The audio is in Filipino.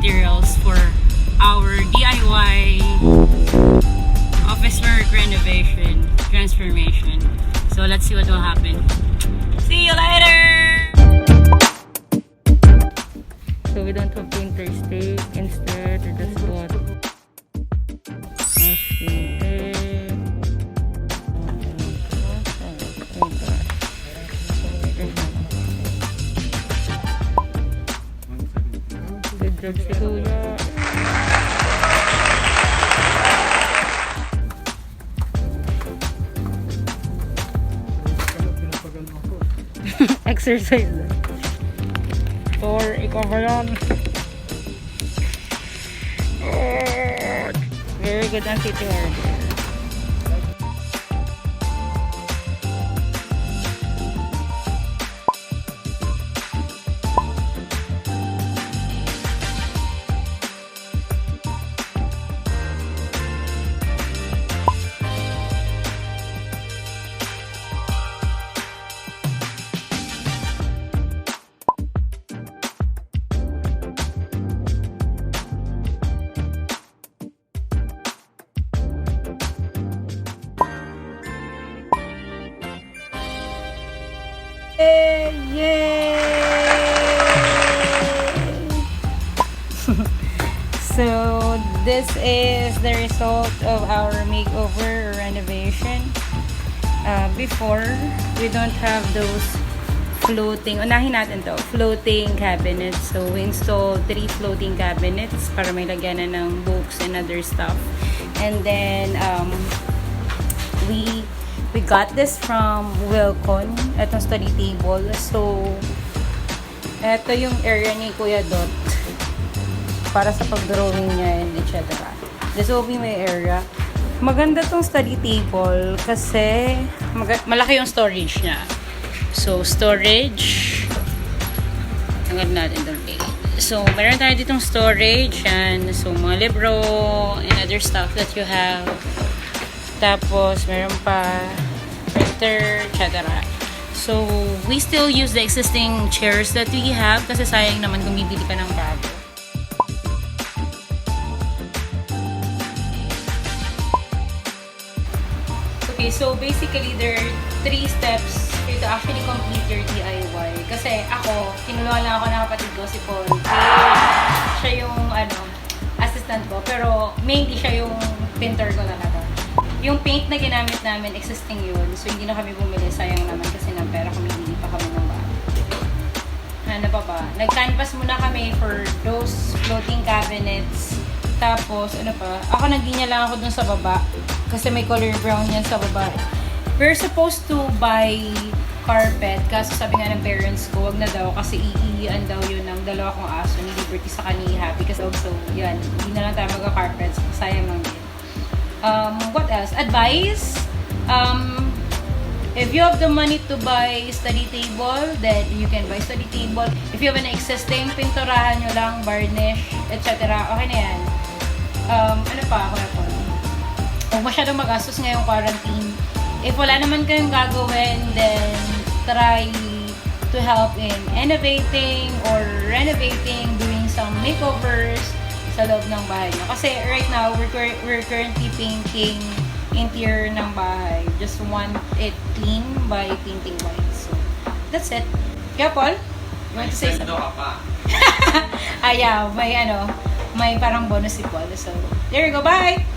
materials for our DIY office work renovation transformation. So let's see what will happen. See you later! So we don't have printer stick. Instead, we just bought masking tape. Good job si Kuya. Exercise. Or ikaw ba yan? Very good ang CitiHardware. Yay! So this is the result of our makeover or renovation. Before, we don't have those floating, unahin natin to, floating cabinets. So we installed 3 floating cabinets para may lagyanan ng books and other stuff. And then we got this from Wilcon, itong study table. So, ito yung area ni Kuya Dot para sa pag-drawing niya and etc. This will be my area. Maganda tong study table kasi malaki yung storage niya. So, storage. Tanggal natin doon. So, meron tayo ditong storage and so mga libro and other stuff that you have. Tapos, meron pa printer, etc. So, we still use the existing chairs that we have kasi sayang naman kung bibili ka ng bago. Okay, so basically, there are 3 steps for you to actually complete your DIY. Kasi ako, tinulungan lang ako ng kapatid ko, si Paul. Siya yung, assistant ko. Pero, mainly siya yung painter ko talaga. Yung paint na ginamit namin, existing yun. So, hindi na kami bumili. Sayang naman kasi ng pera. Kumili pa kami ng bago. Ano pa ba? Nag-canvas muna kami for those floating cabinets. Tapos, ano pa? Ako naglinya lang ako dun sa baba. Kasi may color brown yan sa baba. We're supposed to buy carpet. Kaso sabi nga ng parents ko, wag na daw. Kasi iiyan daw yun ng 2 kong aso. Ni Liberty sa kani Happy. Kasi also, yan. Hindi na lang tayo magka-carpets. Sayang lang din. What else? Advice? If you have the money to buy study table, then you can buy study table. If you have an existing, pinturahan nyo lang, varnish, etc. Okay na yan. Ano pa? Huwag masyadong magastos ngayong quarantine. If wala naman kayong gagawin, then try to help in innovating or renovating, doing some makeovers sa loob ng bahay nyo. Kasi right now, we're currently painting interior ng bahay. Just want it clean by painting white. So, that's it. Kaya Paul, you want to say something? Yeah, may parang bonus si Paul. So, there you go. Bye!